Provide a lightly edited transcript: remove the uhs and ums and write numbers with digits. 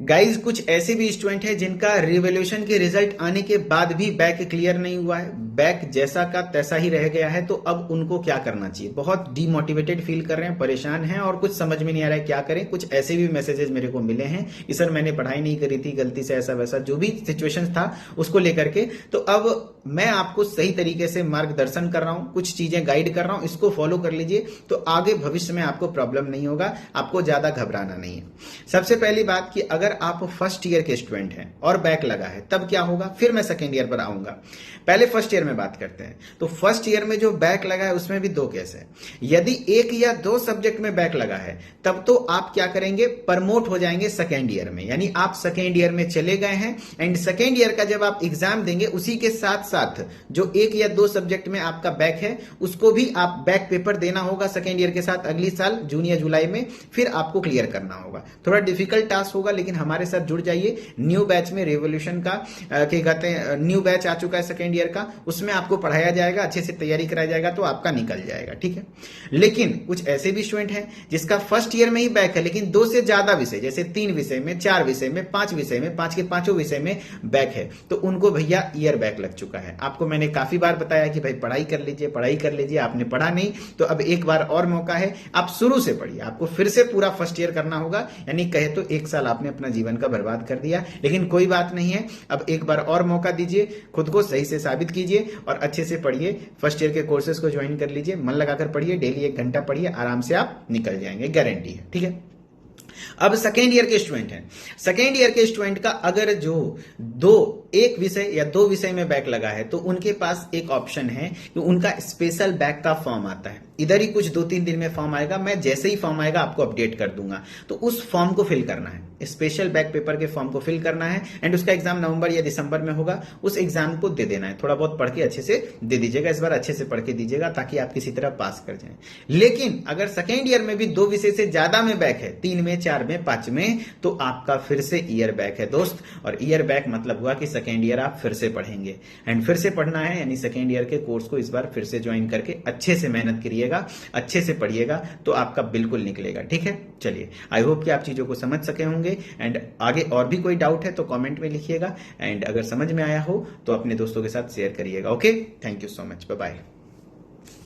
Guys कुछ ऐसे भी स्टूडेंट हैं जिनका रिवोल्यूशन के रिजल्ट आने के बाद भी बैक क्लियर नहीं हुआ है, बैक जैसा का तैसा ही रह गया है। तो अब उनको क्या करना चाहिए? बहुत डीमोटिवेटेड फील कर रहे हैं, परेशान हैं और कुछ समझ में नहीं आ रहा है क्या करें। कुछ ऐसे भी मैसेजेस मेरे को मिले हैं कि सर मैंने पढ़ाई नहीं करी थी, गलती से ऐसा वैसा जो भी सिचुएशन था उसको लेकर के। तो अब मैं आपको सही तरीके से मार्गदर्शन कर रहा हूं, कुछ चीजें गाइड कर रहा हूं, इसको फॉलो कर लीजिए तो आगे भविष्य में आपको प्रॉब्लम नहीं होगा, आपको ज्यादा घबराना नहीं है। सबसे पहली बात कि अगर आप फर्स्ट ईयर के स्टूडेंट हैं और बैक लगा है तब क्या होगा, फिर मैं सेकेंड ईयर पर आऊंगा। पहले फर्स्ट ईयर में बात करते हैं। तो फर्स्ट ईयर में जो बैक लगा है उसमें भी दो केस है। यदि एक या दो सब्जेक्ट में बैक लगा है तब तो आप क्या करेंगे, प्रमोट हो जाएंगे सेकेंड ईयर में, यानी आप सेकेंड ईयर में चले गए हैं। एंड सेकेंड ईयर का जब आप एग्जाम देंगे उसी के साथ साथ जो एक या दो सब्जेक्ट में आपका बैक है उसको भी आप बैक पेपर देना होगा सेकेंड ईयर के साथ अगली साल जून या जुलाई में, फिर आपको क्लियर करना होगा। थोड़ा डिफिकल्ट टास्क होगा लेकिन हमारे साथ जुड़ जाइए। न्यू बैच में रिवोल्यूशन का क्या कहते हैं, न्यू बैच आ चुका है सेकेंड ईयर का, उसमें आपको पढ़ाया जाएगा, अच्छे से तैयारी कराया जाएगा तो आपका निकल जाएगा, ठीक है। लेकिन कुछ ऐसे भी स्टूडेंट हैं जिसका फर्स्ट ईयर में ही बैक है लेकिन दो से ज्यादा विषय, जैसे 3 विषय में, 4 विषय में, 5 विषय में, 5 के पांचों विषय में बैक है, तो उनको भैया ईयर बैक लग चुका है। आपको मैंने काफी बार बताया कि भाई पढ़ाई कर लीजिए, पढ़ाई कर लीजिए, आपने पढ़ा नहीं तो अब एक बार और मौका है, आप शुरू से पढ़िए। आपको फिर से पूरा फर्स्ट ईयर करना होगा, यानी कहे तो एक साल आपने अपना जीवन का बर्बाद कर दिया, लेकिन कोई बात नहीं है। अब एक बार और मौका दीजिए, खुद को सही से साबित कीजिए और अच्छे से पढ़िए। फर्स्ट ईयर के कोर्सेज को ज्वाइन कर लीजिए, मन लगाकर पढ़िए, डेली 1 घंटा पढ़िए, आराम से आप निकल जाएंगे, गारंटी है, ठीक है। अब सेकेंड ईयर के स्टूडेंट हैं, सेकेंड ईयर के स्टूडेंट का अगर जो एक विषय या दो विषय में बैक लगा है तो उनके पास एक ऑप्शन है कि उनका स्पेशल बैक का फॉर्म आता है। इधर ही कुछ 2-3 दिन में फॉर्म आएगा, मैं जैसे ही फॉर्म आएगा आपको अपडेट कर दूंगा। तो उस फॉर्म को फिल करना है, स्पेशल बैक पेपर के फॉर्म को फिल करना है एंड उसका एग्जाम नवंबर या दिसंबर में होगा। उस एग्जाम को दे देना है, थोड़ा बहुत पढ़ के अच्छे से दे दीजिएगा, इस बार अच्छे से पढ़ के दीजिएगा ताकि आप किसी तरह पास कर जाएं। लेकिन अगर सेकेंड ईयर में भी 2 विषय से ज्यादा में बैक है, 3 में, 4 में, 5 में, तो आपका फिर से ईयर बैक है दोस्त। और ईयर बैक मतलब हुआ कि सेकेंड ईयर आप फिर से पढ़ेंगे एंड फिर से पढ़ना है, यानी सेकेंड ईयर के कोर्स को इस बार फिर से ज्वाइन करके अच्छे से मेहनत करिएगा, अच्छे से पढ़िएगा तो आपका बिल्कुल निकलेगा, ठीक है। चलिए, आई होप कि आप चीजों को समझ सके होंगे एंड आगे और भी कोई डाउट है तो कमेंट में लिखिएगा एंड अगर समझ में आया हो तो अपने दोस्तों के साथ शेयर करिएगा। Okay, thank you so much, bye bye.